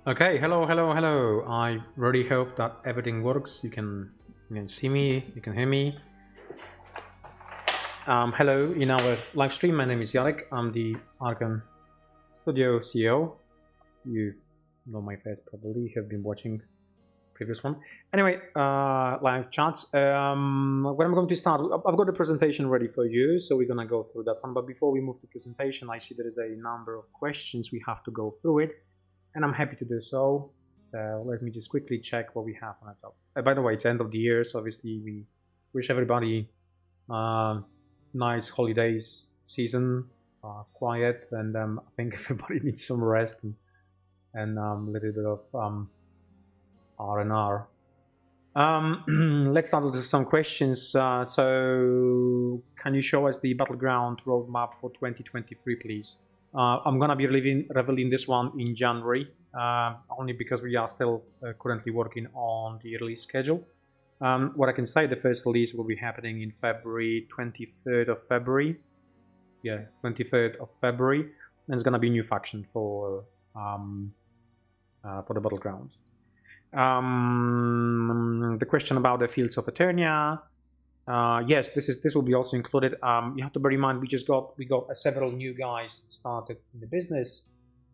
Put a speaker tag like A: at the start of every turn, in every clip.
A: Okay, hello. I really hope that everything works. You can see me, you can hear me. Hello, in our live stream, my name is Jarek. I'm the Archon Studio CEO. You know my face probably, have been watching previous one. Anyway, live chats. When I'm going to start, I've got the presentation ready for you, so we're gonna go through that one. But before we move to presentation, I see there is a number of questions we have to go through it, and I'm happy to do so. So let me just quickly check what we have on the top. By the way, it's end of the year, so obviously we wish everybody nice holidays season, quiet, and I think everybody needs some rest and a little bit of R&R. Let's start with some questions. So, can you show us the Battleground roadmap for 2023, please? I'm gonna be revealing this one in January, only because we are still currently working on the release schedule. What I can say, the first release will be happening in February, 23rd of February. Yeah, 23rd of February. And it's gonna be a new faction for the Battleground. The question about the Fields of Eternia. Yes, this will be also included. You have to bear in mind we got several new guys started in the business.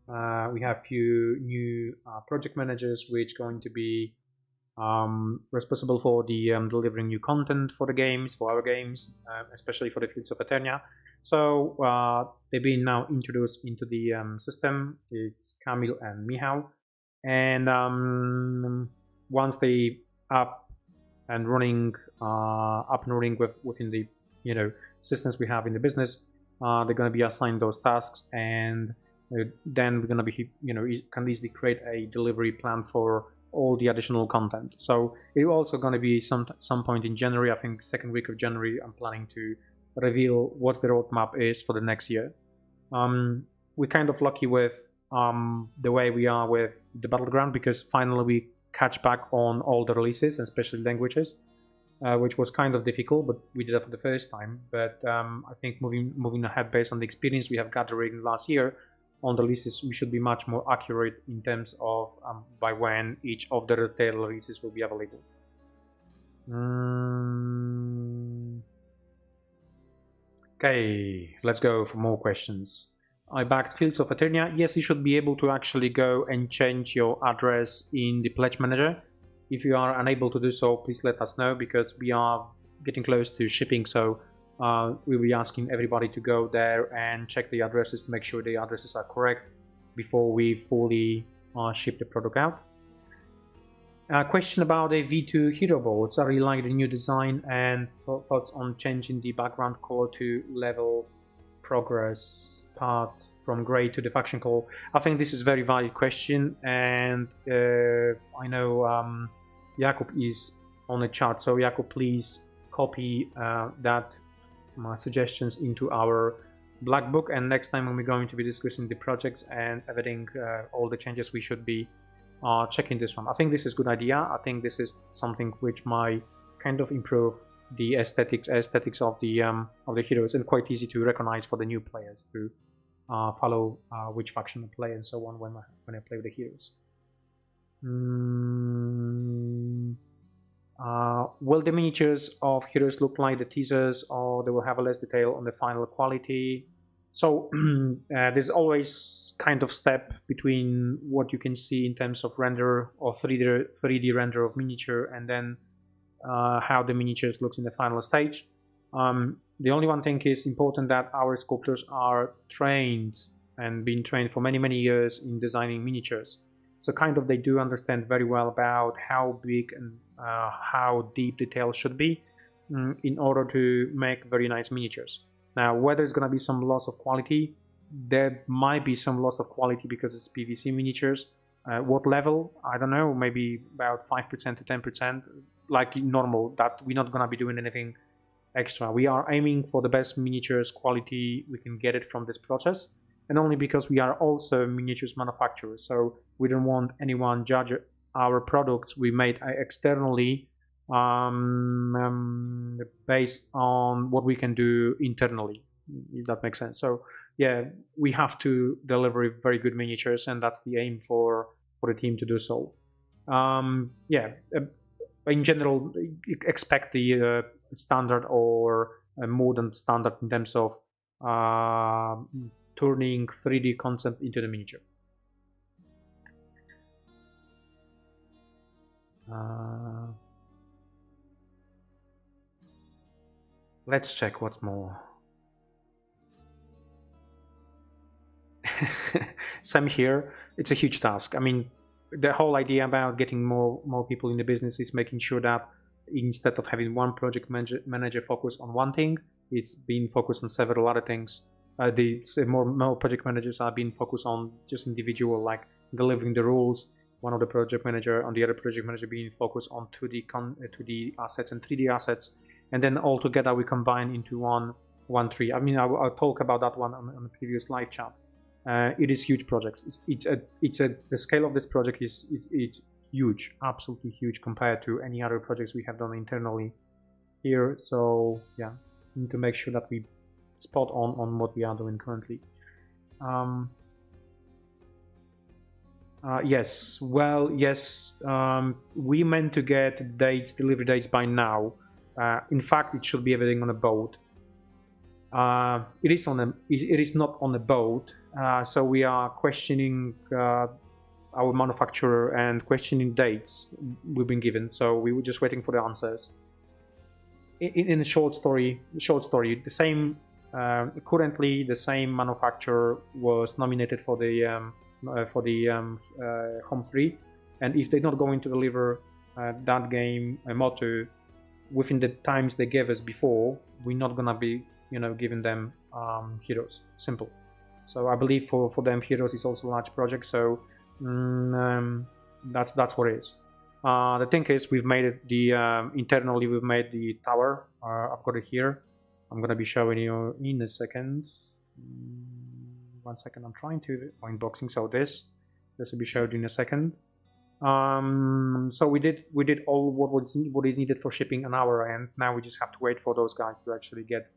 A: We have few new project managers which going to be responsible for the delivering new content for the games, for our games, especially for the Fields of Eternia. So they've been now introduced into the system. It's Kamil and Michał, and once they up and running within the systems we have in the business, they're going to be assigned those tasks, and then we're going to be can easily create a delivery plan for all the additional content. So it's also going to be some point in January, I think second week of January, I'm planning to reveal what the roadmap is for the next year. We're kind of lucky with the way we are with the Battleground, because finally we catch back on all the releases, especially languages, which was kind of difficult, but we did it for the first time. But I think moving ahead based on the experience we have gathered last year on the releases, we should be much more accurate in terms of by when each of the retail releases will be available. Okay, let's go for more questions. I backed Fields of Eternia. Yes, you should be able to actually go and change your address in the Pledge Manager. If you are unable to do so, please let us know, because we are getting close to shipping, so we'll be asking everybody to go there and check the addresses to make sure the addresses are correct before we fully ship the product out. Question about a V2 hero boards. I really like the new design, and thoughts on changing the background color to level progress path from gray to the faction color. I think this is a very valid question, and I know Jakub is on the chat, so Jakub, please copy that suggestions into our black book, and next time when we're going to be discussing the projects and everything, all the changes, we should be checking this one. I think this is a good idea. I think this is something which might kind of improve the aesthetics of the heroes, and quite easy to recognize for the new players to follow which faction to play and so on when I play with the heroes. Will the miniatures of heroes look like the teasers, or they will have a less detail on the final quality? So there's always kind of step between what you can see in terms of render or 3D render of miniature, and then how the miniatures looks in the final stage. The only one thing is important, that our sculptors are trained and been trained for many years in designing miniatures. So kind of they do understand very well about how big and how deep details should be in order to make very nice miniatures. Now, whether it's going to be some loss of quality, there might be some loss of quality because it's PVC miniatures. What level? I don't know, maybe about 5% to 10%, like normal, that we're not going to be doing anything extra. We are aiming for the best miniatures quality we can get it from this process, and only because we are also miniatures manufacturers, so we don't want anyone judge our products we made externally based on what we can do internally, if that makes sense. So yeah, we have to deliver very good miniatures, and that's the aim for for the team to do so. Yeah, in general, expect the standard or more than standard in terms of turning 3D concept into the miniature. Let's check what's more. Same here. It's a huge task. I mean, the whole idea about getting more people in the business is making sure that instead of having one project manager focus on one thing, it's being focused on several other things. The more project managers are being focused on just individual, like delivering the rules. One of the project manager on the other project manager being focused on 2D assets and 3D assets, and then all together we combine into one tree. I mean, I'll talk about that one on the previous live chat. It is huge projects. The scale of this project is huge, absolutely huge compared to any other projects we have done internally here. So yeah, we need to make sure that we spot on what we are doing currently. Yes, well, yes, we meant to get delivery dates by now. In fact, it should be everything on a boat. It is not on a boat, so we are questioning our manufacturer and questioning dates we've been given. So we were just waiting for the answers. In a short story, the same currently the same manufacturer was nominated for the Home 3, and if they're not going to deliver that game Motu within the times they gave us before, we're not gonna be giving them Heroes. Simple. So I believe for them Heroes is also a large project, so that's what it is. The thing is, we've made it internally we've made the tower. I've got it here. I'm gonna be showing you in a second. 1 second, I'm trying to unboxing. So this will be showed in a second. So we did all what is needed for shipping on our end. Now we just have to wait for those guys to actually get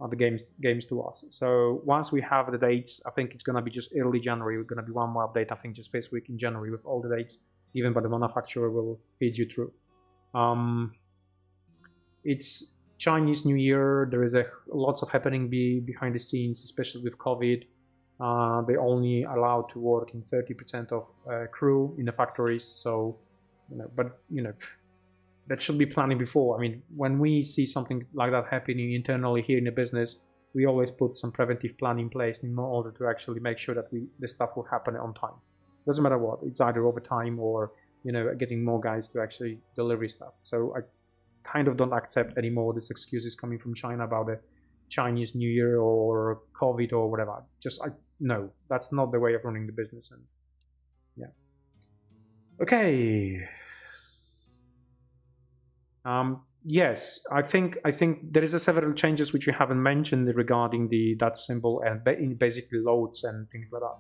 A: the games to us. So once we have the dates, I think it's gonna be just early January. We're gonna be one more update. I think just this week in January with all the dates given by the manufacturer will feed you through. It's Chinese New Year. There is lots of happening behind the scenes, especially with COVID. They only allowed to work in 30% of crew in the factories. So, that should be planning before. I mean, when we see something like that happening internally here in the business, we always put some preventive plan in place in order to actually make sure that the stuff will happen on time. Doesn't matter what. It's either overtime or getting more guys to actually deliver stuff. So I kind of don't accept anymore this excuses coming from China about the Chinese New Year or COVID or whatever. No, that's not the way of running the business. And yeah. Okay. Yes, I think there is several changes which we haven't mentioned regarding that symbol and basically loads and things like that.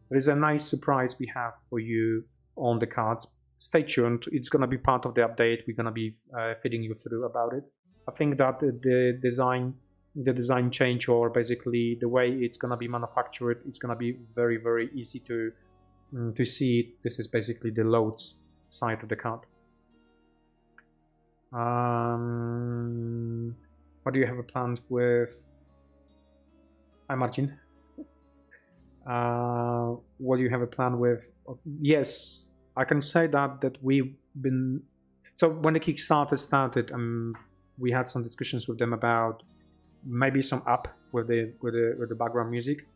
A: There is a nice surprise we have for you on the cards. Stay tuned. It's going to be part of the update. We're going to be feeding you through about it. I think that the design change, or basically the way it's going to be manufactured, it's going to be very, very easy to see it. This is basically the loads side of the card. What do you have a plan with? Hi, Marcin. What do you have a plan with? Yes, I can say that we've been. So when the Kickstarter started, we had some discussions with them about maybe some app with the background music.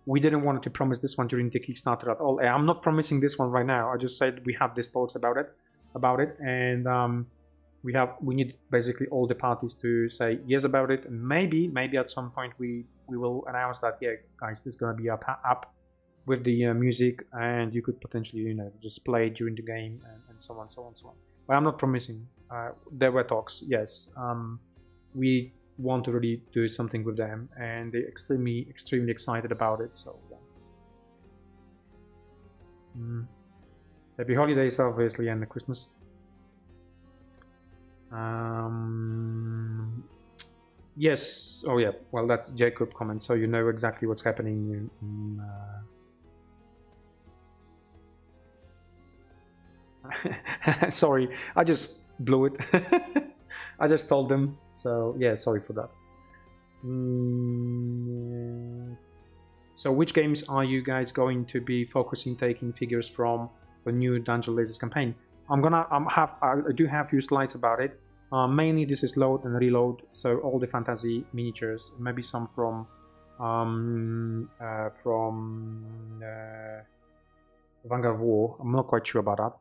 A: We didn't want to promise this one during the Kickstarter at all. I'm not promising this one right now. I just said we have these thoughts about it, and we need basically all the parties to say yes about it, and maybe at some point we will announce that, yeah, guys, this is gonna be an app with the music, and you could potentially just play it during the game and so on. But I'm not promising. There were talks, yes. We want to really do something with them, and they're extremely excited about it. So happy holidays, obviously, and Christmas. Yes. Oh yeah. Well, that's Jacob comment, so you know exactly what's happening Sorry, I just blew it. I just told them. So yeah, sorry for that. So which games are you guys going to be focusing taking figures from the new Dungeon Lasers campaign? I do have a few slides about it. Mainly this is load and reload, so all the fantasy miniatures, maybe some from Vanguard of War. I'm not quite sure about that.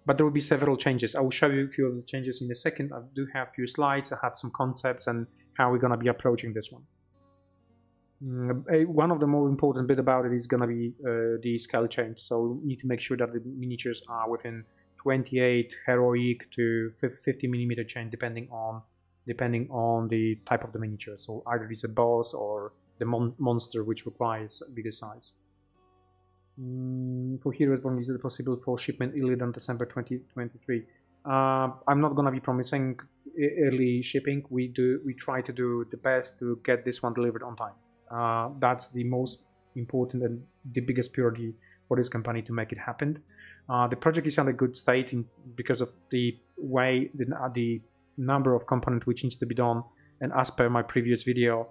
A: But there will be several changes. I will show you a few of the changes in a second. I do have a few slides. I have some concepts and how we're going to be approaching this one. One of the more important bit about it is going to be the scale change. So we need to make sure that the miniatures are within 28 heroic to 50 millimeter change, depending on the type of the miniature. So either it's a boss or the monster, which requires bigger size. For heroes, when is it possible for shipment earlier than December 2023? I'm not gonna be promising early shipping. We try to do the best to get this one delivered on time. That's the most important and the biggest priority for this company to make it happen. The project is in a good state because of the way the number of components which needs to be done, and as per my previous video,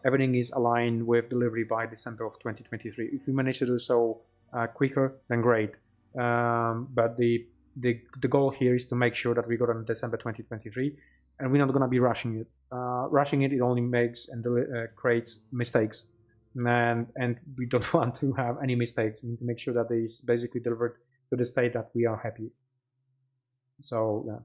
A: everything is aligned with delivery by December of 2023. If we manage to do so quicker, then great. But the goal here is to make sure that we got on December 2023, and we're not going to be rushing it. Rushing it only makes and creates mistakes, and we don't want to have any mistakes. We need to make sure that it's basically delivered to the state that we are happy. So yeah.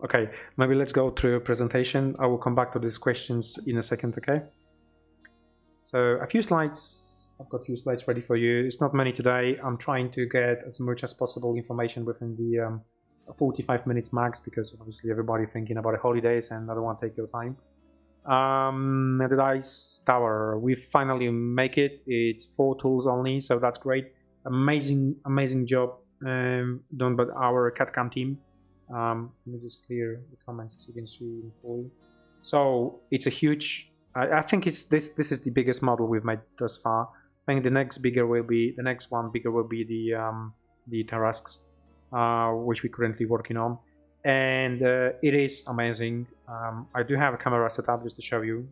A: Okay, maybe let's go through a presentation. I will come back to these questions in a second, okay? So a few slides, I've got a few slides ready for you. It's not many today. I'm trying to get as much as possible information within the 45 minutes max, because obviously everybody thinking about the holidays and I don't want to take your time. The dice tower, we finally make it. It's 4 tools only, so that's great. Amazing job done by our CAD/CAM team. Let me just clear the comments so you can see it fully. So it's a huge. I think it's this is the biggest model we've made thus far. I think the next one bigger will be the Tarasques, which we're currently working on, and it is amazing. I do have a camera set up just to show you.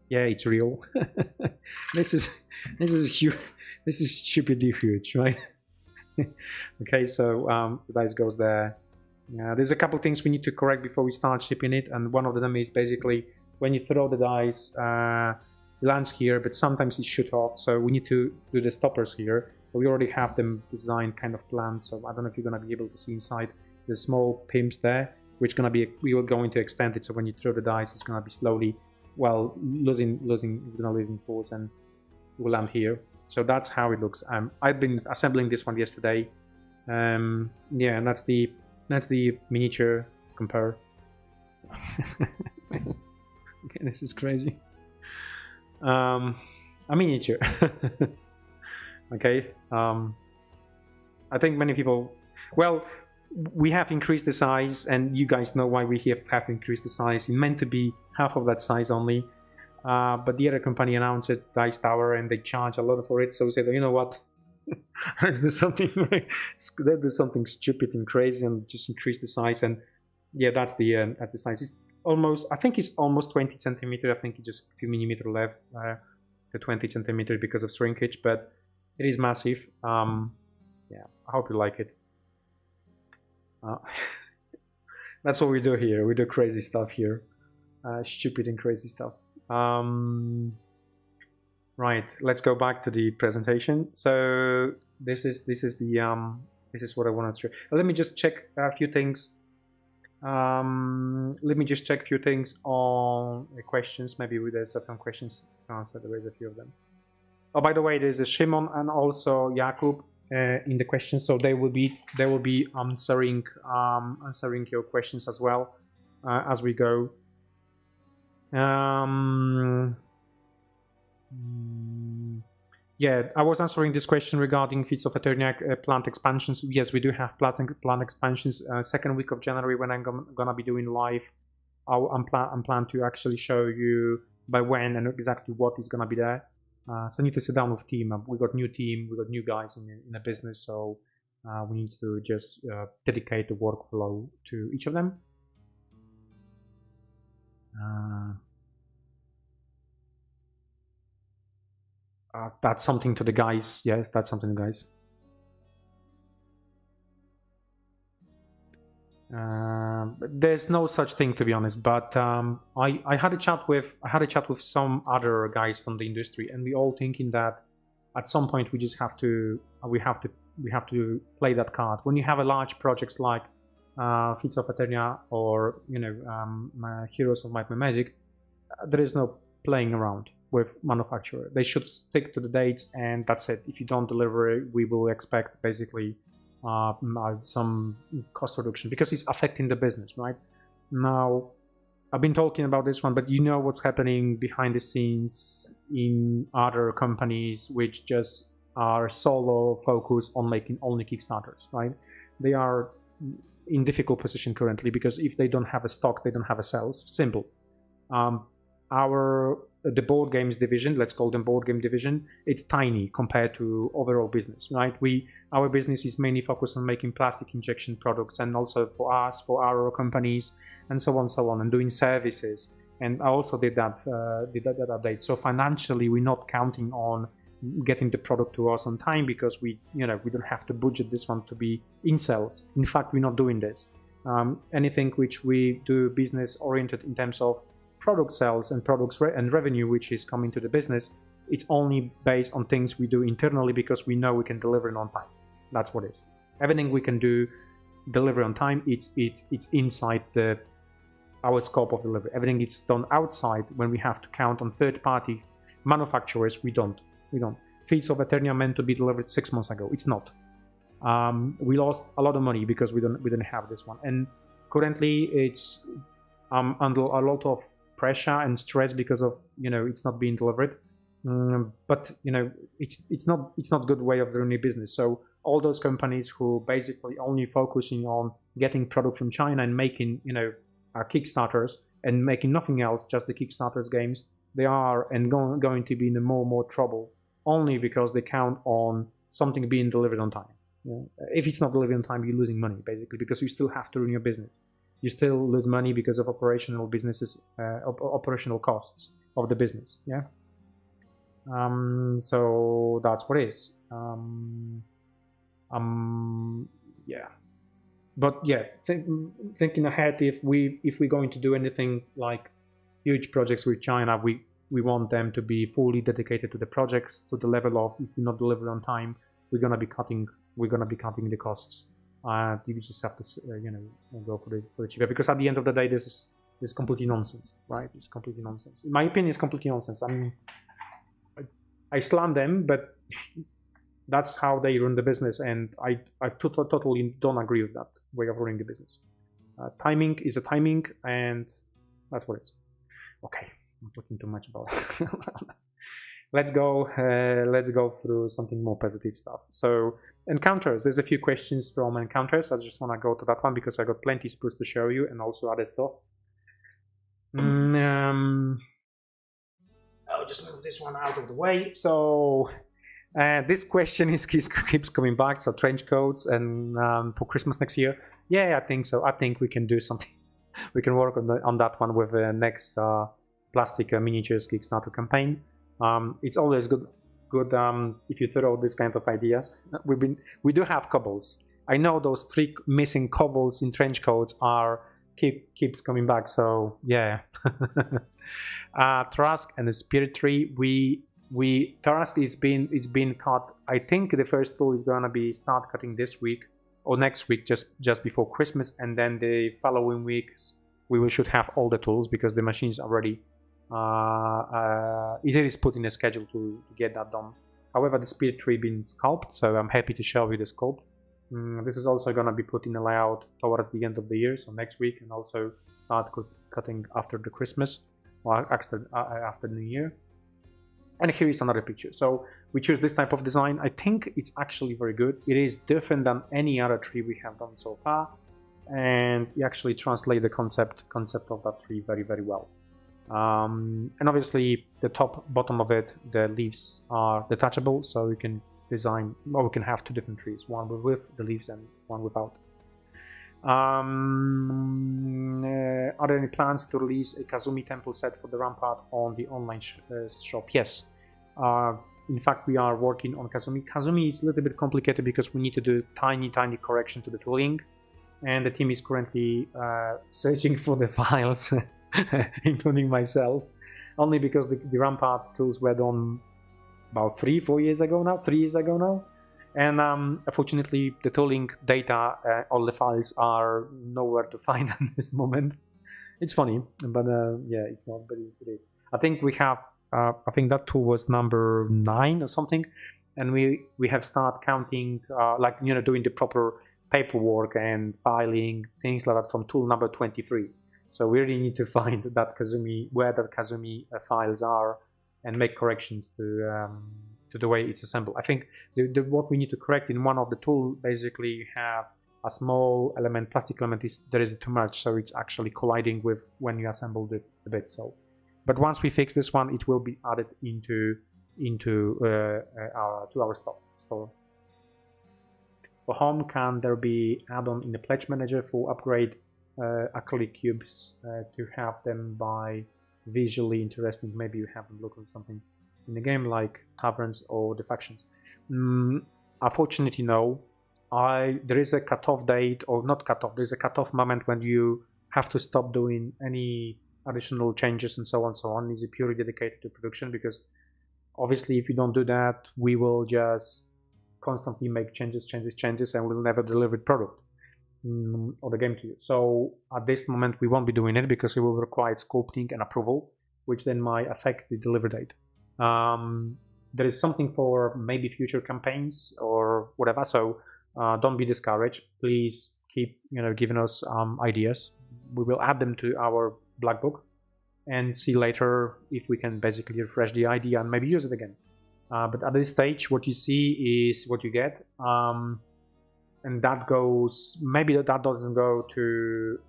A: Yeah, it's real. This is huge. This is stupidly huge, right? Okay, so the dice goes there. There's a couple things we need to correct before we start shipping it, and one of them is basically when you throw the dice, it lands here, but sometimes it shoots off, so we need to do the stoppers here. But we already have them designed, kind of planned, so I don't know if you're going to be able to see inside the small pimps there, which we are going to extend it, so when you throw the dice, it's going to be slowly, well, it's going to losing force, and it will land here. So that's how it looks. I've been assembling this one yesterday. Yeah, and that's the miniature compare. So okay, this is crazy. A miniature. Okay. I think many people. Well, we have increased the size, and you guys know why we have increased the size. It's meant to be half of that size only. But the other company announced it, Dice Tower, and they charge a lot for it. So we said, you know what? Let's do something. Let's do something stupid and crazy, and just increase the size. And yeah, that's the size. It's almost. I think it's almost 20 centimeter. I think it's just a few millimeter left to 20 centimeter because of shrinkage, but it is massive. Yeah, I hope you like it. That's what we do here. We do crazy stuff here, stupid and crazy stuff. Right, let's go back to the presentation. So this is what I wanted to show. Let me just check a few things. Let me just check a few things on the questions. Maybe there's some questions answered. There is a few of them. Oh, by the way, there's a Shimon and also Jakub in the questions, so they will be answering your questions as well as we go. Yeah, I was answering this question regarding Fields of Eternia plant expansions. Yes, we do have plant expansions. Second week of January, when I'm gonna be doing live, I'm plan to actually show you by when and exactly what is gonna be there. So I need to sit down with team. We got new team, we got new guys in the business, so we need to just dedicate the workflow to each of them. That's something to the guys. Yes, that's something to the guys. There's no such thing, to be honest. But I had a chat with some other guys from the industry, and we all thinking that at some point we just have to play that card. When you have a large projects like Fields of Eternia or Heroes of Might and Magic, there is no playing around with manufacturer. They should stick to the dates, and that's it. If you don't deliver it, we will expect basically some cost reduction, because it's affecting the business, right? Now, I've been talking about this one, but you know what's happening behind the scenes in other companies which just are solo focused on making only Kickstarters, right? They are in difficult position currently, because if they don't have a stock, they don't have a sales. Simple. The board games division, let's call them board game division, it's tiny compared to overall business, right? Our business is mainly focused on making plastic injection products, and also for us, for our companies, and so on, and doing services. And I also did that update. So financially, we're not counting on getting the product to us on time, because we don't have to budget this one to be in sales. In fact, we're not doing this. Anything which we do business oriented in terms of product sales and products and revenue which is coming to the business, it's only based on things we do internally, because we know we can deliver it on time. That's what it is. Everything we can do deliver on time, it's inside our scope of delivery. Everything is done outside, when we have to count on third-party manufacturers, we don't. Fields of Eternia meant to be delivered 6 months ago. It's not. We lost a lot of money because we didn't have this one, and currently it's under a lot of pressure and stress because of it's not being delivered. But it's not good way of doing a business. So all those companies who basically only focusing on getting product from China and making Kickstarters and making nothing else, just the Kickstarters games, they are going to be in more trouble, only because they count on something being delivered on time. If it's not delivered on time, you're losing money, basically, because you still have to run your business. You still lose money because of operational costs of the business. Yeah. So that's what it is. Yeah. But yeah, thinking ahead, if we're going to do anything like huge projects with China, we want them to be fully dedicated to the projects, to the level of, if we not deliver on time, we're gonna be cutting the costs. You just have to go for the cheaper, because at the end of the day, this is completely nonsense, right? It's completely nonsense. In my opinion, it's completely nonsense. I mean, I slam them, but that's how they run the business, and I totally don't agree with that way of running the business. Timing is a timing, and that's what it is. Okay, I'm talking too much about it. Let's go through something more positive stuff. So encounters, there's a few questions from encounters. I just want to go to that one because I got plenty sprues to show you, and also other stuff. I'll just move this one out of the way. So this question keeps coming back. So trench coats and for Christmas next year. Yeah, I think so. I think we can do something. We can work on that one with the next plastic miniatures Kickstarter campaign. It's always good if you throw this kind of ideas. We do have cobbles. I know those 3 missing cobbles in trench coats keeps coming back. So yeah. Trask and the Spirit Tree. Trask it's been cut. I think the first tool is gonna be start cutting this week or next week, just before Christmas, and then the following weeks we should have all the tools, because the machines are ready. It is put in a schedule to get that done. However, the Spirit Tree been sculpted, so I'm happy to show you the sculpt. This is also going to be put in a layout towards the end of the year, so next week, and also start cutting after the Christmas or after New Year. And here is another picture. So we choose this type of design. I think it's actually very good. It is different than any other tree we have done so far, and you actually translate the concept of that tree very, very well. And obviously the bottom of it, the leaves are detachable, so you can design, well, we can have two different trees, one with the leaves and one without. Are there any plans to release a Kazumi temple set for the Rampart on the online shop? Yes. In fact, we are working on Kazumi. Kazumi is a little bit complicated because we need to do tiny correction to the tooling, and the team is currently searching for the files, including myself, only because the Rampart tools were done about 3-4 years ago now, 3 years ago now. And unfortunately, the tooling data, all the files are nowhere to find at this moment. It's funny, but yeah, it's not, but it is. I think we have, I think that tool was number 9 or something, and we have started counting, like, you know, doing the proper paperwork and filing, things like that from tool number 23. So we really need to find that Kazumi, where that Kazumi files are, and make corrections to the way it's assembled. I think what we need to correct in one of the tool, basically you have a small element, plastic element, there is too much, so it's actually colliding with when you assemble the bit. So, but once we fix this one, it will be added into our store. For home, can there be add-on in the pledge manager for upgrade acrylic cubes to have them by visually interesting? Maybe you have them look at something in the game like taverns or the factions. Unfortunately, no. There is a cutoff date, or not cutoff, there's a cutoff moment when you have to stop doing any additional changes and so on. It's purely dedicated to production, because obviously if you don't do that, we will just constantly make changes, and we'll never deliver the product or the game to you. So at this moment we won't be doing it, because it will require sculpting and approval, which then might affect the delivery date. There is something for maybe future campaigns or whatever, so don't be discouraged. Please keep, you know, giving us ideas. We will add them to our black book and see later if we can basically refresh the idea and maybe use it again. But at this stage, what you see is what you get, and that goes, maybe that doesn't go to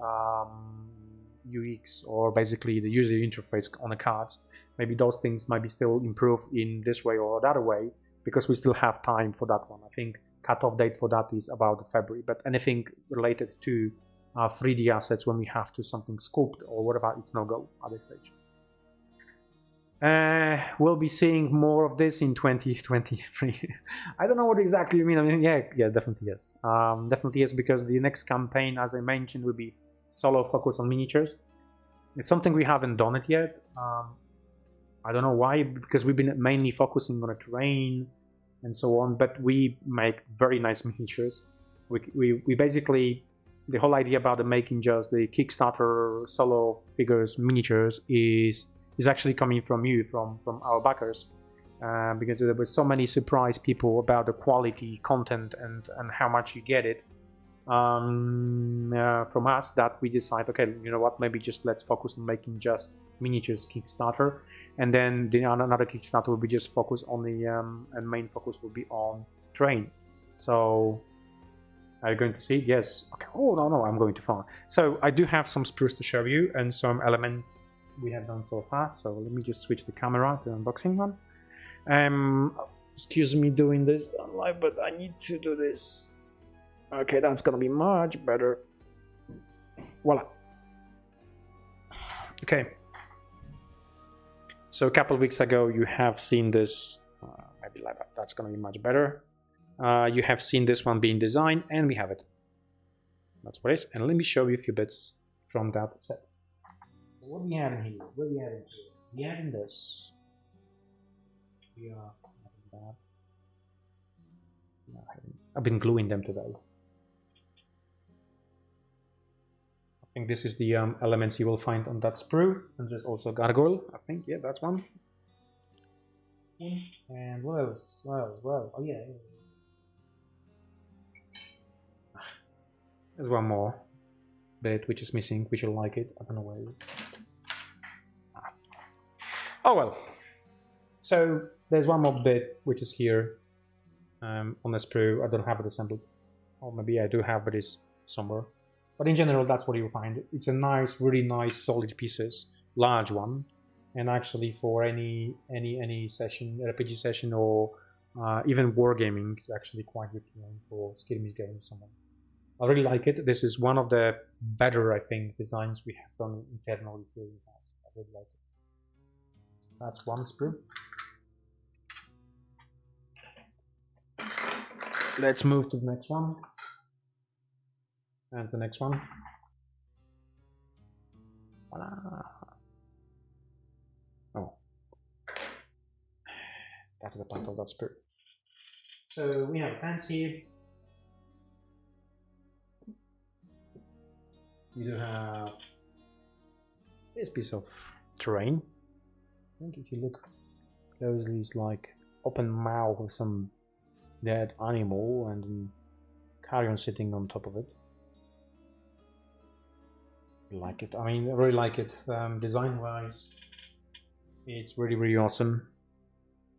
A: UX or basically the user interface on the cards. Maybe those things might be still improved in this way or that way, because we still have time for that one. I think cutoff date for that is about February, but anything related to 3D assets, when we have to something sculpt or whatever, it's no go at this stage. We'll be seeing more of this in 2023. I don't know what exactly you mean. I mean, yeah, definitely yes. Definitely yes, because the next campaign, as I mentioned, will be solo focus on miniatures. It's something we haven't done it yet. I don't know why, because we've been mainly focusing on a terrain and so on, but we make very nice miniatures. We basically, the whole idea about making just the Kickstarter solo figures miniatures is actually coming from you, from our backers, because there were so many surprised people about the quality, content, and how much you get it from us, that we decide, okay, you know what, maybe just let's focus on making just miniatures Kickstarter, and then another Kickstarter will be just focus on the and main focus will be on terrain. So are you going to see? Yes. Okay. Oh no, I'm going too far. So I do have some sprues to show you and some elements we have done so far. So let me just switch the camera to unboxing one. Excuse me doing this on live, but I need to do this. Okay, that's gonna be much better. Voila. Okay. So a couple of weeks ago, you have seen this. Maybe like that. That's gonna be much better. You have seen this one being designed, and we have it. That's what it is. And let me show you a few bits from that set. What do we have in here? What do we have in here? We have in this. We are having that. No, I've been gluing them today. I think this is the elements you will find on that sprue. And there's also gargoyle. I think, yeah, that's one. And what else? Well, oh yeah. There's one more bit which is missing, which you'll like it. I don't know where. Oh well. So there's one more bit which is here on the sprue. I don't have it assembled, or maybe I do have, but it's somewhere. But in general, that's what you'll find. It's a nice, really nice, solid pieces, large one, and actually for any session, RPG session, or even wargaming, it's actually quite good for skirmish game or someone. I really like it. This is one of the better, I think, designs we have done internally here in the house. I really like it. So that's one sprue. Let's move to the next one. And the next one. Voila. Oh. That's the point of that sprue. So we have fence here. We do have this piece of terrain. I think if you look closely, it's like open mouth with some dead animal and carrion sitting on top of it. I like it. I mean, I really like it. Design wise, it's really, really awesome.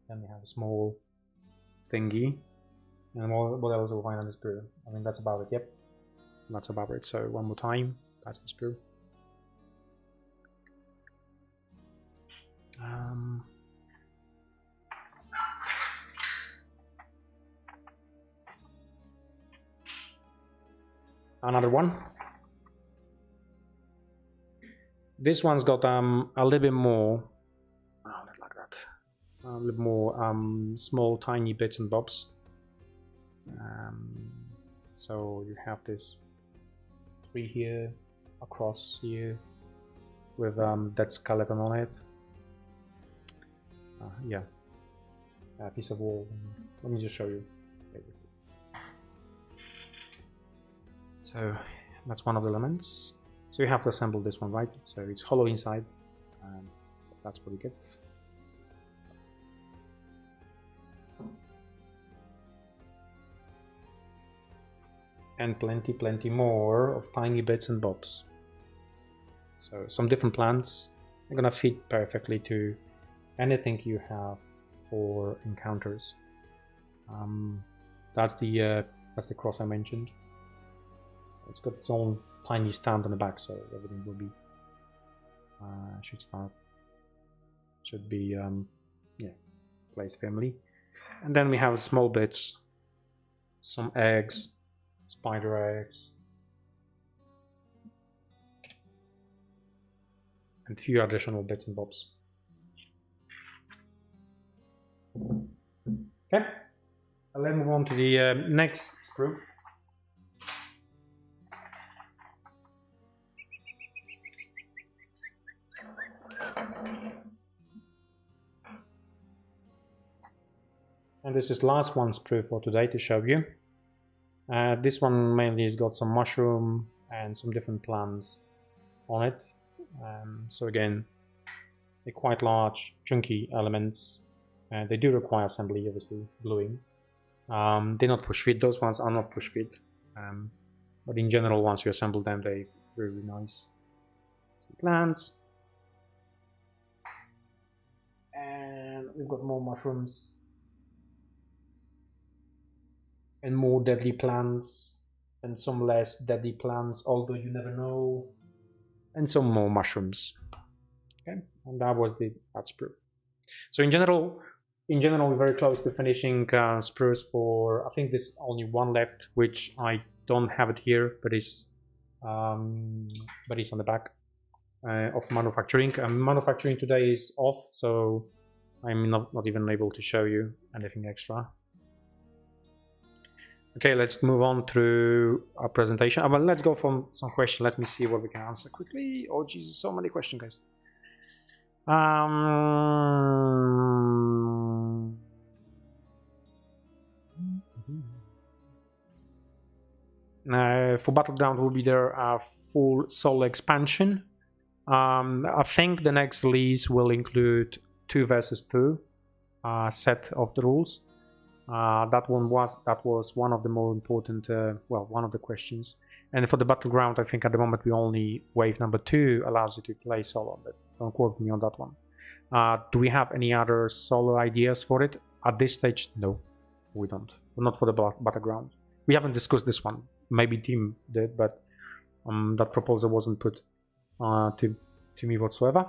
A: Then we have a small thingy. And what else will we find on this sprue? I mean, that's about it. Yep. That's about it. So one more time. That's the sprue. Another one. This one's got a little bit more, not like that, a little more small, tiny bits and bobs. So you have this tree here, across here, with that skeleton on it. Yeah, a piece of wall. Let me just show you. So that's one of the elements. So you have to assemble this one, right? So it's hollow inside. That's what you get. And plenty more of tiny bits and bobs. So some different plants are gonna fit perfectly to anything you have for encounters. That's the cross I mentioned. It's got its own tiny stand on the back, so everything will be should be yeah, placed firmly. And then we have small bits, some eggs, spider eggs, and a few additional bits and bobs. Okay, let's move on to the next sprue. And this is last one sprue for today to show you. This one mainly has got some mushroom and some different plants on it. So again, they're quite large, chunky elements. They do require assembly, obviously, gluing. They're not push fit. Those ones are not push fit. But in general, once you assemble them, they're really nice. Some plants. And we've got more mushrooms. And more deadly plants, and some less deadly plants, although you never know, and some more mushrooms. Okay, and that was that sprue. So in general, we're very close to finishing sprues for. I think there's only one left, which I don't have it here, but it's on the back of manufacturing. Manufacturing today is off, so I'm not even able to show you anything extra. Okay, let's move on through our presentation. But let's go from some questions. Let me see what we can answer quickly. Oh, Jesus, so many questions, guys. For Battleground will be there a full solo expansion. I think the next release will include 2 versus 2 set of the rules. That was one of the more important, one of the questions. And for the Battleground, I think at the moment we only wave number 2 allows you to play solo, but don't quote me on that one. Do we have any other solo ideas for it? At this stage, no, we don't. Not for the battleground. We haven't discussed this one. Maybe Tim did, but that proposal wasn't put to me whatsoever.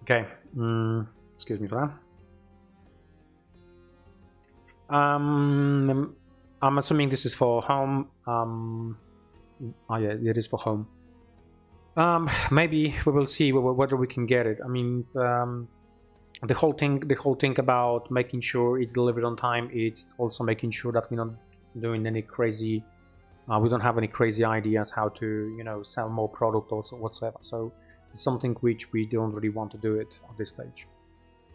A: Okay, excuse me for that. I'm assuming this is for home. Oh yeah, it is for home. Maybe we will see whether we can get it. I mean, the whole thing about making sure it's delivered on time. It's also making sure that we're not doing any crazy. We don't have any crazy ideas how to, sell more product or whatsoever. So it's something which we don't really want to do it at this stage.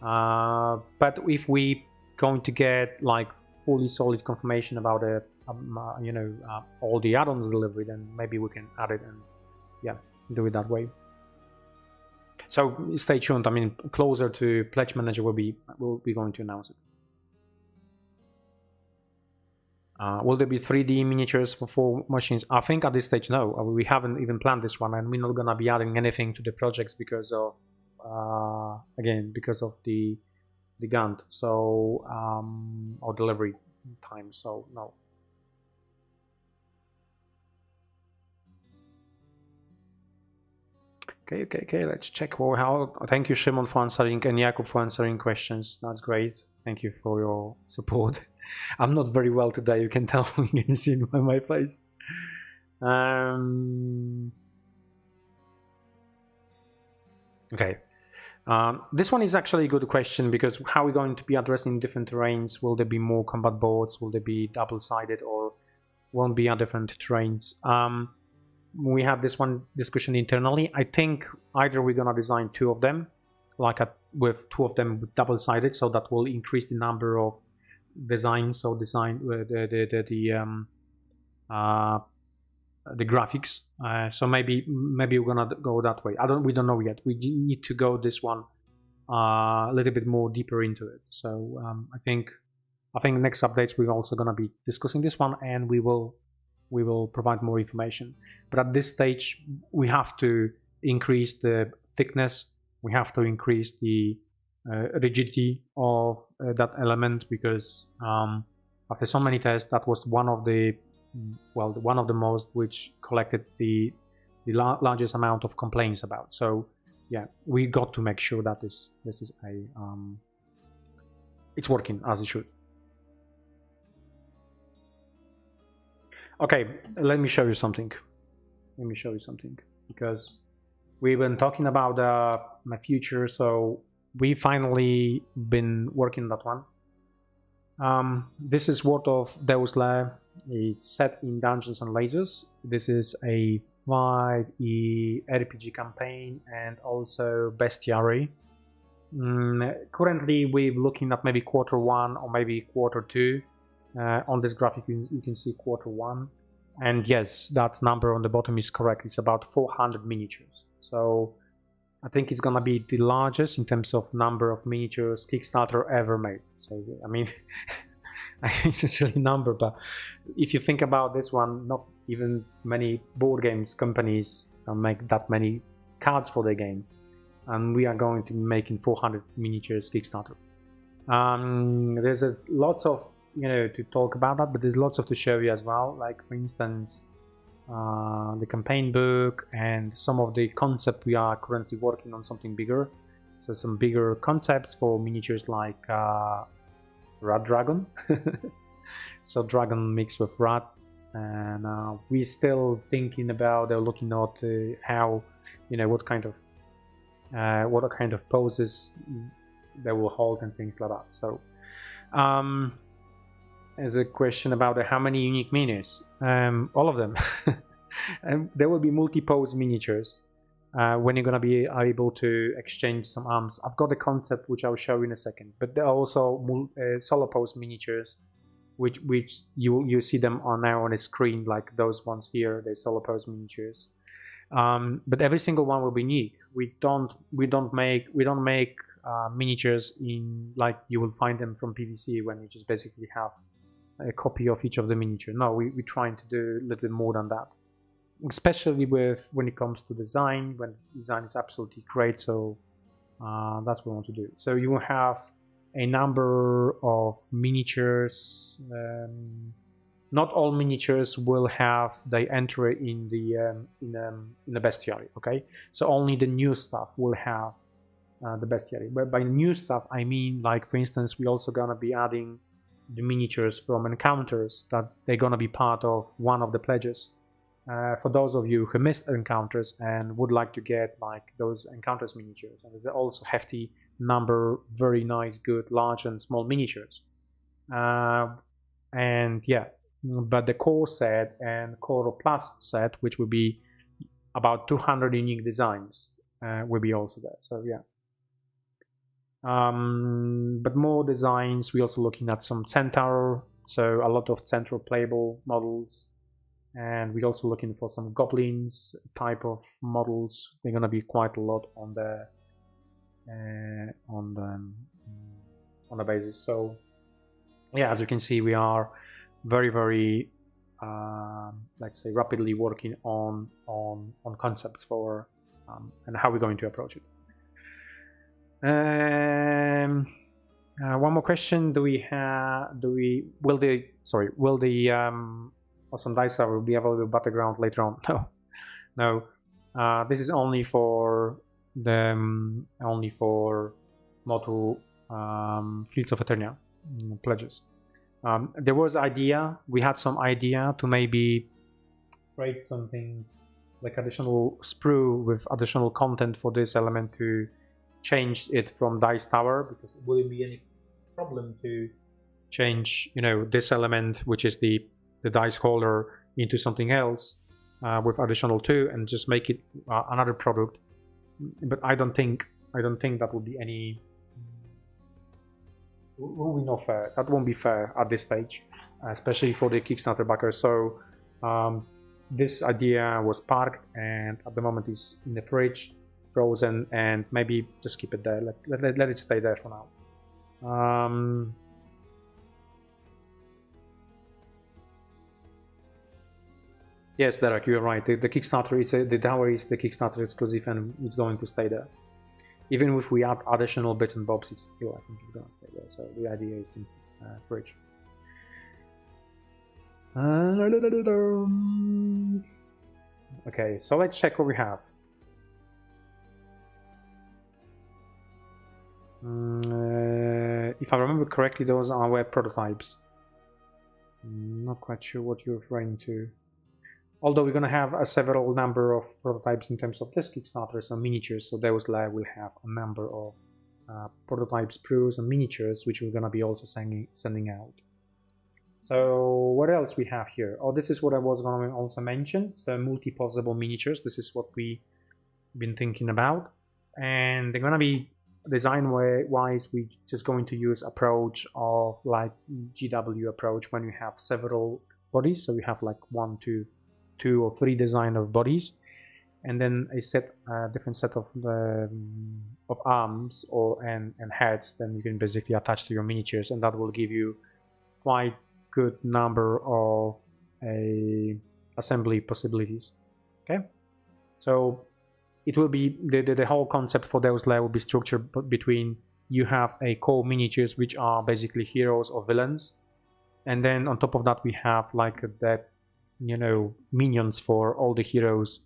A: But if we going to get like fully solid confirmation about all the add-ons delivery, then maybe we can add it and do it that way. So stay tuned. I mean, closer to Pledge Manager, we'll be going to announce it. Will there be 3D miniatures for 4 machines? I think at this stage, no. We haven't even planned this one, and we're not gonna be adding anything to the projects because of because of the Gantt, so or delivery time. So no. Okay. Let's check how. Thank you, Shimon, for answering, and Jakub for answering questions. That's great. Thank you for your support. I'm not very well today. You can tell when you see my face. Okay. This one is actually a good question, because how are we going to be addressing different terrains? Will there be more combat boards? Will they be double-sided, or won't be on different terrains? We have this one discussion internally. I think either we're gonna design 2 of them, with 2 of them double-sided, so that will increase the number of designs. So design the graphics. So maybe we're gonna go that way. We don't know yet. We need to go this one a little bit more deeper into it. So I think next updates we're also gonna be discussing this one, and we will provide more information. But at this stage, we have to increase the thickness. We have to increase the rigidity of that element, because after so many tests, that was one of the most which collected the largest amount of complaints about. So yeah, we got to make sure that this is it's working as it should. Okay, let me show you something. Because we've been talking about my future, so we finally been working on that one. This is Word of Deus Lair. It's set in Dungeons and Lasers. This is a 5e RPG campaign and also bestiary. Currently, we're looking at maybe Q1 or maybe Q2. On this graphic, you can see Q1. And yes, that number on the bottom is correct. It's about 400 miniatures. So I think it's gonna be the largest in terms of number of miniatures Kickstarter ever made. So I mean, it's a silly number, but if you think about this one, not even many board games companies make that many cards for their games, and we are going to be making 400 miniatures Kickstarter. There's lots of to talk about that, but there's lots of to show you as well. Like for instance, the campaign book and some of the concept. We are currently working on something bigger, so some bigger concepts for miniatures like rat dragon. So dragon mixed with rat, and we're still thinking about looking at how what kind of poses they will hold and things like that. So there's a question about how many unique minis. All of them. And there will be multi-pose miniatures when you're gonna be able to exchange some arms. I've got a concept which I'll show you in a second, but there are also solo pose miniatures, which you see them on now on the screen, like those ones here. They're solo pose miniatures, but every single one will be unique. We don't make miniatures in like you will find them from PVC, when you just basically have a copy of each of the miniature. No, we're trying to do a little bit more than that, especially when it comes to design, when design is absolutely great. So that's what we want to do. So you will have a number of miniatures. Not all miniatures will have the entry in the bestiary. Okay, so only the new stuff will have the bestiary. But by new stuff, I mean, like, for instance, we're also gonna be adding the miniatures from encounters that they're gonna be part of one of the pledges. For those of you who missed encounters and would like to get like those encounters miniatures, and there's also hefty number, very nice, good, large and small miniatures. And yeah, but the core set and core plus set, which will be about 200 unique designs, will be also there. So yeah. But more designs. We're also looking at some centaur, so a lot of centaur playable models, and we're also looking for some goblins type of models. They're gonna be quite a lot on the basis. So yeah, as you can see, we are very let's say rapidly working on concepts for and how we're going to approach it. One more question: will the awesome dice will be available battleground later on? No. This is only for model Fields of Eternia pledges. There was we had some idea to maybe create something like additional sprue with additional content for this element to change it from dice tower, because it wouldn't be any problem to change, this element, which is the dice holder, into something else with additional 2 and just make it another product. But I don't think that would be any. Will be not fair. That won't be fair at this stage, especially for the Kickstarter backers. So this idea was parked and at the moment is in the fridge, frozen, and maybe just keep it there. Let it stay there for now. Yes, Derek, you're right. The Kickstarter is the tower is the Kickstarter exclusive, and it's going to stay there. Even if we add additional bits and bobs, it's still, I think, it's going to stay there. So the idea is in fridge. Okay, so let's check what we have. If I remember correctly, those are our prototypes. Not quite sure what you're referring to. Although we're going to have a several number of prototypes in terms of this Kickstarter, some miniatures, so those will have a number of prototypes, sprues, and miniatures, which we're going to be also sending out. So what else we have here? Oh, this is what I was going to also mention. So multi-posable miniatures. This is what we've been thinking about, and they're going to be design-wise. We're just going to use approach of like GW approach when you have several bodies. So we have like 1, 2 or 3 design of bodies, and then a different set of arms and heads. Then you can basically attach to your miniatures, and that will give you quite good number of assembly possibilities. Okay, so it will be the whole concept for those will be structured between you have a core miniatures which are basically heroes or villains, and then on top of that we have like that minions for all the heroes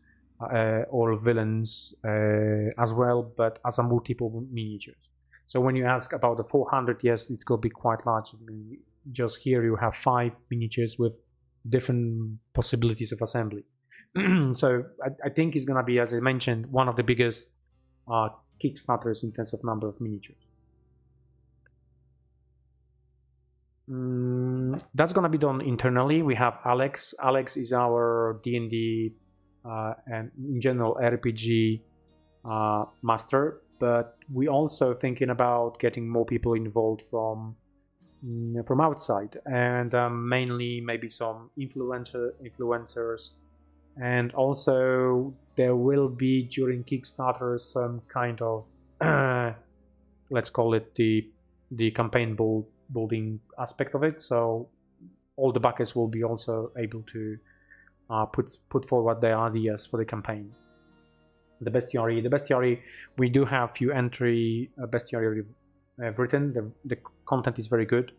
A: or villains as well, but as a multiple miniatures. So when you ask about the 400, yes, it's going to be quite large. I mean, just here you have 5 miniatures with different possibilities of assembly. So I think it's going to be, as I mentioned, one of the biggest Kickstarters in terms of number of miniatures. That's going to be done internally. We have Alex. Alex is our D&D and in general RPG master, but we also thinking about getting more people involved from outside, and mainly maybe some influencers, and also there will be during Kickstarter some kind of let's call it the campaign building aspect of it. So all the backers will be also able to put forward their ideas for the campaign. The bestiary, we do have few entry bestiary written. The content is very good.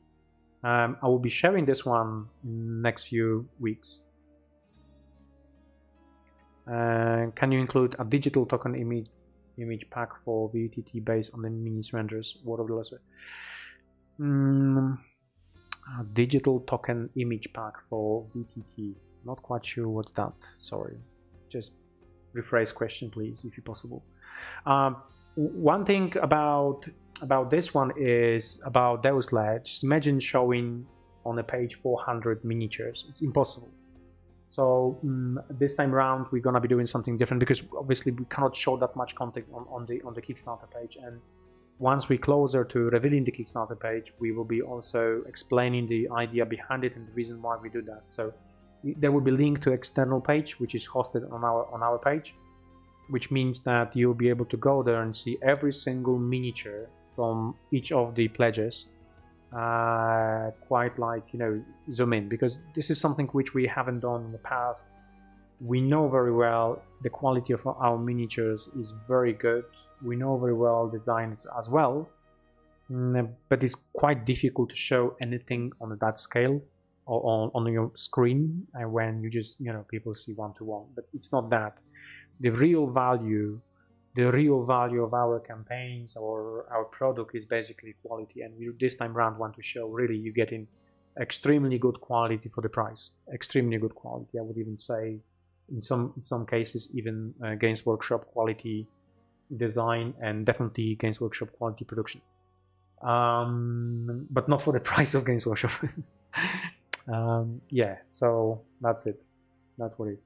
A: I will be sharing this one in next few weeks. Can you include a digital token image pack for VTT based on the minis renders? What of the lesser? A digital token image pack for VTT. Not quite sure what's that. Sorry. Just rephrase question, please, if possible. One thing about this one is about Deus Ledge. Just imagine showing on a page 400 miniatures. It's impossible. So this time around we're gonna be doing something different, because obviously we cannot show that much content on the Kickstarter page. And once we're closer to revealing the Kickstarter page, we will be also explaining the idea behind it and the reason why we do that. So there will be a link to external page, which is hosted on our page, which means that you'll be able to go there and see every single miniature from each of the pledges. Quite like, you know, zoom in, because this is something which we haven't done in the past. We know very well the quality of our miniatures is very good. We know very well designs as well, but it's quite difficult to show anything on that scale or on your screen, and when you just, you know, people see one-to-one. But it's not that. The real value of our campaigns or our product is basically quality, and we this time around want to show really you're getting extremely good quality for the price. Extremely good quality, I would even say in some cases even Games Workshop quality design, and definitely Games Workshop quality production, but not for the price of Games Workshop. Yeah, so that's it. That's what it is.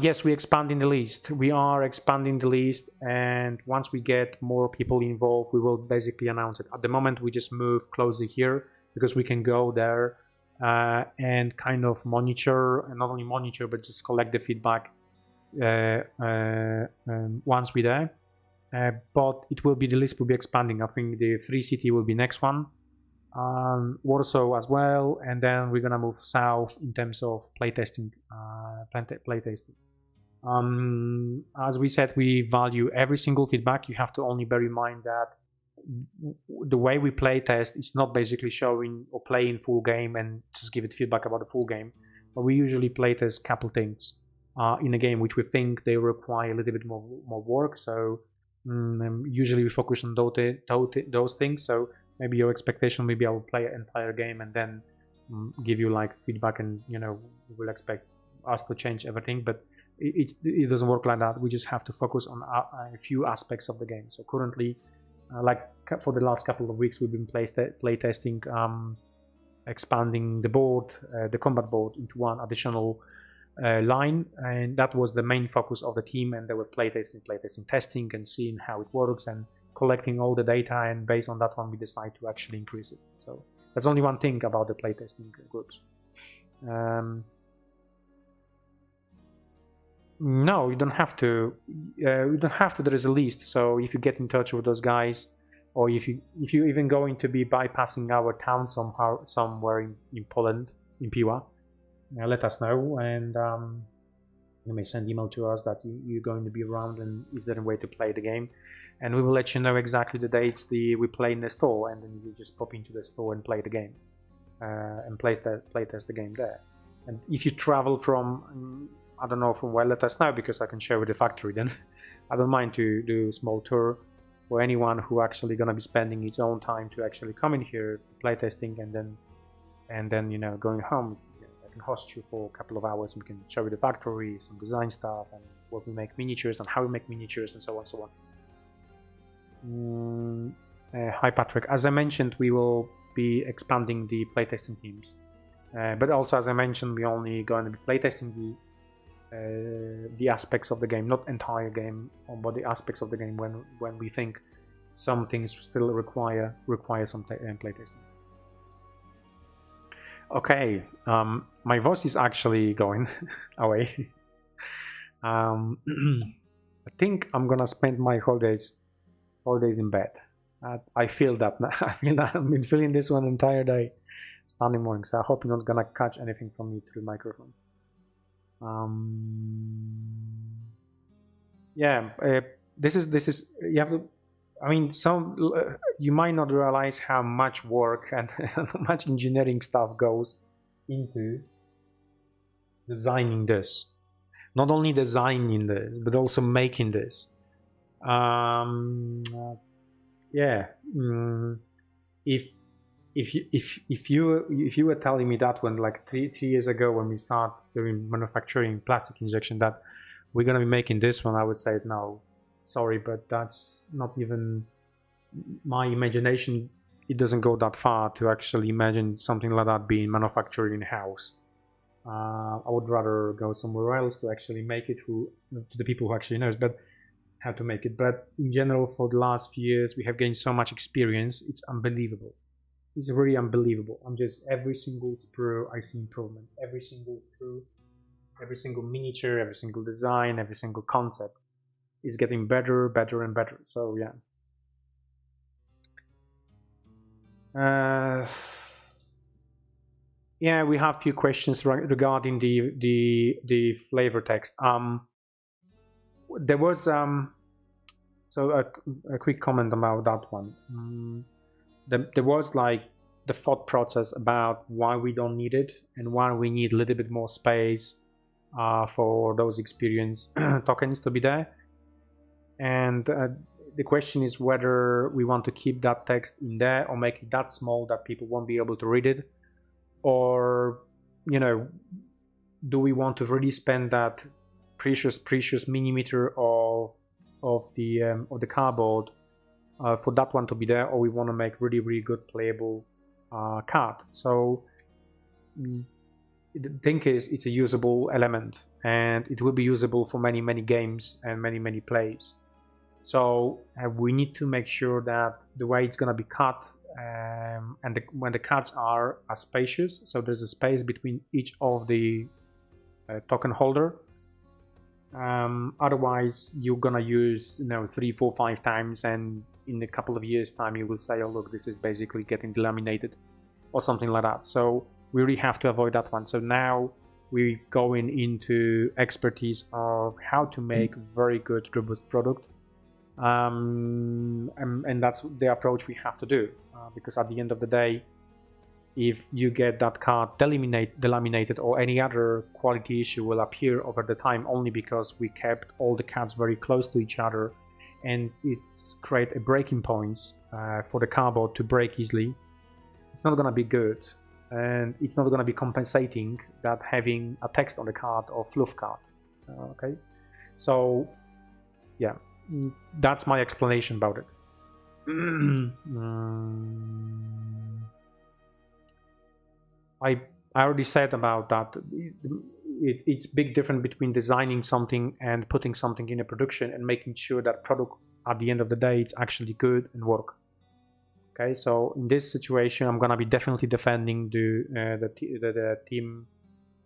A: Yes, we're expanding the list. We are expanding the list, and once we get more people involved, we will basically announce it. At the moment, we just move closer here because we can go there and kind of monitor, and not only monitor, but just collect the feedback once we're there. But it will be, the list will be expanding. I think the Free City will be next one. Warsaw as well, and then we're gonna move south in terms of playtesting. As we said, we value every single feedback. You have to only bear in mind that the way we playtest is not basically showing or playing full game and just give it feedback about the full game, but we usually playtest couple things in a game which we think they require a little bit more work. So usually we focus on those things. So maybe your expectation, maybe I will play an entire game and then give you like feedback, and you know, you will expect us to change everything, but it doesn't work like that. We just have to focus on a few aspects of the game. So currently, like for the last couple of weeks, we've been playtesting, expanding the board, the combat board, into one additional line, and that was the main focus of the team. And they were playtesting, testing, and seeing how it works, and collecting all the data, and based on that one we decide to actually increase it. So that's only one thing about the playtesting groups. No, you don't have to. There is a list. So if you get in touch with those guys, or if you even going to be bypassing our town somewhere in Poland, in Piła, let us know, and you may send email to us that you're going to be around, and is there a way to play the game, and we will let you know exactly the dates we play in the store, and then you just pop into the store and play the game, and playtest the game there. And if you travel from I don't know from where, let us know, because I can share with the factory then. I don't mind to do a small tour for anyone who actually gonna be spending its own time to actually come in here, playtesting, and then you know, going home. I can host you for a couple of hours, and we can show you the factory, some design stuff, and what we make miniatures, and how we make miniatures, and so on, so on. Hi Patrick, as I mentioned, we will be expanding the playtesting teams, but also, as I mentioned, we're only going to be playtesting the aspects of the game, not entire game, but the aspects of the game when we think some things still require some playtesting. Okay, my voice is actually going away. I think I'm gonna spend my holidays in bed. I feel that now. I feel that I've been feeling this one the entire day, standing morning. So I hope you're not gonna catch anything from me through the microphone. Yeah, this is you have to. I mean, you might not realize how much work and how much engineering stuff goes into designing this. Not only designing this, but also making this. Yeah. If you were telling me that when like three years ago when we start doing manufacturing plastic injection that we're gonna be making this one, I would say no, sorry, but that's not even my imagination. It doesn't go that far to actually imagine something like that being manufactured in house. I would rather go somewhere else to actually make it to the people who actually knows, but how to make it. But in general, for the last few years, we have gained so much experience. It's unbelievable. It's really unbelievable. Every single sprue, I see improvement. Every single sprue, every single miniature, every single design, every single concept is getting better and better. So yeah. Yeah, we have a few questions regarding the flavor text. There was so a quick comment about that one. There was like the thought process about why we don't need it and why we need a little bit more space for those experience tokens to be there. And the question is whether we want to keep that text in there or make it that small that people won't be able to read it, or do we want to really spend that precious millimeter of the cardboard for that one to be there, or we want to make really good playable card. So the thing is, it's a usable element and it will be usable for many games and many plays. So we need to make sure that the way it's going to be cut and when the cards are spacious, so there's a space between each of the token holder. Otherwise you're gonna use 3, 4, 5 times, and in a couple of years time you will say, oh look, this is basically getting delaminated or something like that. So we really have to avoid that one. So now we're going into expertise of how to make very good robust product, and that's the approach we have to do, because at the end of the day, if you get that card delaminated or any other quality issue will appear over the time only because we kept all the cards very close to each other, and it's create a breaking points for the cardboard to break easily, it's not going to be good, and it's not going to be compensating that having a text on the card or fluff card. Okay, so yeah, that's my explanation about it. I already said about that. It's big difference between designing something and putting something in a production and making sure that product at the end of the day it's actually good and work. Okay, so in this situation, I'm gonna be definitely defending the team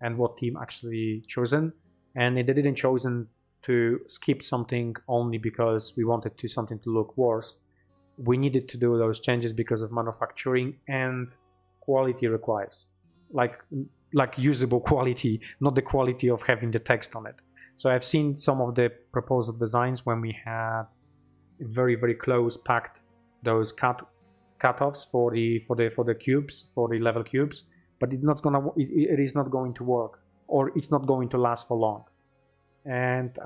A: and what team actually chosen, and they didn't chosen to skip something only because we wanted something to look worse. We needed to do those changes because of manufacturing and quality requires. Like usable quality, not the quality of having the text on it. So I've seen some of the proposal designs when we had very close packed those cutoffs for the cubes, for the level cubes, but it is not going to work, or it's not going to last for long, and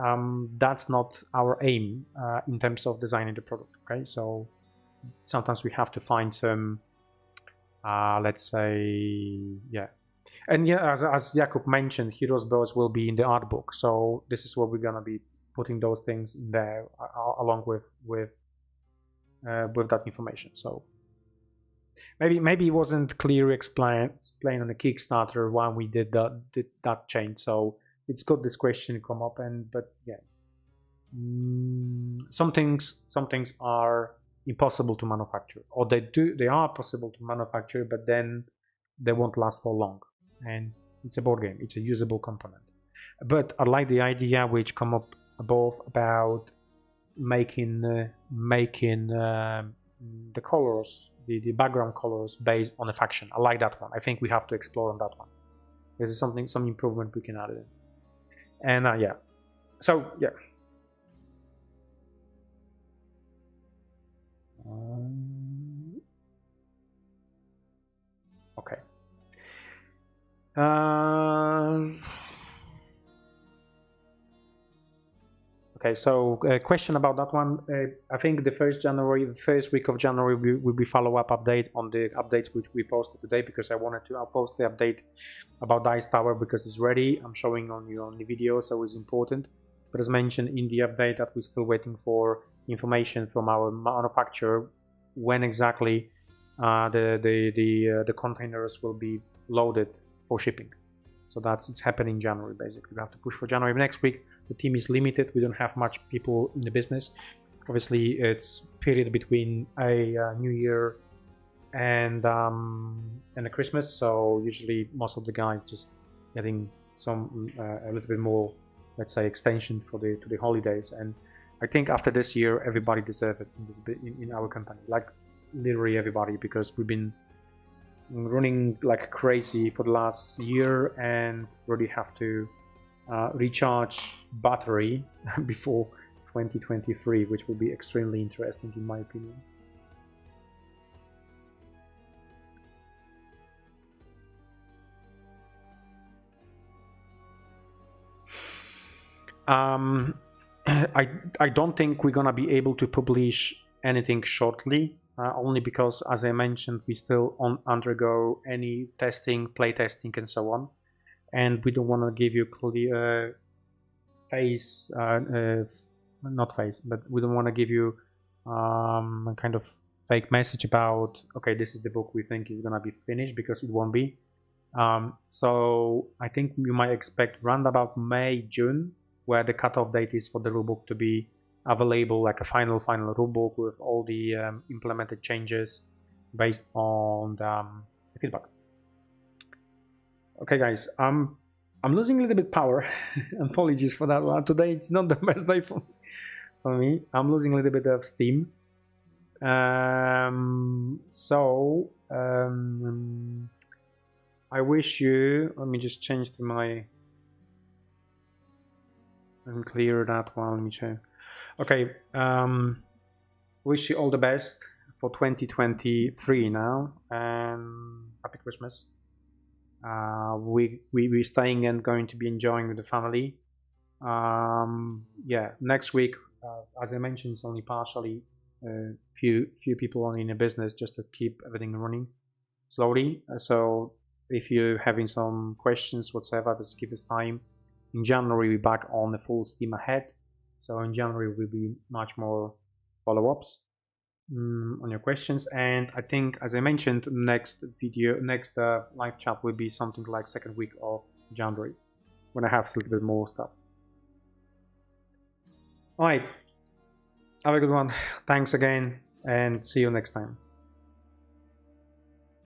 A: that's not our aim in terms of designing the product. Okay, so sometimes we have to find some let's say, yeah. And yeah, as Jakub mentioned, Heroes Bows will be in the art book, so this is what we're gonna be putting those things in there along with that information. So maybe it wasn't clearly explained on the Kickstarter why we did that change. So it's got this question come up, but yeah, some things are impossible to manufacture, or they are possible to manufacture, but then they won't last for long, and it's a board game, it's a usable component. But I like the idea which come up above about making the colors, the background colors based on a faction. I like that one. I think we have to explore on that one. This is some improvement we can add in. And yeah, so yeah. Okay. Okay, so a question about that one. I think the first week of January will be follow-up update on the updates which we posted today, because I wanted to post the update about Dice Tower because it's ready. I'm showing on you on the video, so it's important. But as mentioned in the update, that we're still waiting for information from our manufacturer when exactly the containers will be loaded for shipping. So it's happening in January, basically. We have to push for January next week. The team is limited. We don't have much people in the business. Obviously, it's period between a New Year and a Christmas. So usually most of the guys just getting some a little bit more, let's say, extension for to the holidays. And I think after this year, everybody deserves it in our company, like literally everybody, because we've been running like crazy for the last year and really have to recharge battery before 2023, which will be extremely interesting in my opinion. I don't think we're gonna be able to publish anything shortly, only because, as I mentioned, we still undergo any testing, playtesting, and so on, and we don't want to give you clear not face, but we don't want to give you a kind of fake message about, okay, this is the book we think is gonna be finished, because it won't be. So I think you might expect round about May, June, where the cutoff date is for the rulebook to be available, like a final rulebook with all the implemented changes based on the feedback. Okay, guys, I'm losing a little bit power. Apologies for that one. Today it's not the best day for me. I'm losing a little bit of steam. I wish you. Let me just change to my. And clear that one. Let me check. Okay. Wish you all the best for 2023 now, and happy Christmas. We're staying and going to be enjoying with the family. Yeah, next week, as I mentioned, it's only partially few people only in the business, just to keep everything running slowly. So if you're having some questions whatsoever, just give us time. In January, we're back on the full steam ahead. So in January, will be much more follow-ups on your questions. And I think, as I mentioned, next live chat will be something like second week of January, when I have a little bit more stuff. All right. Have a good one. Thanks again, and see you next time.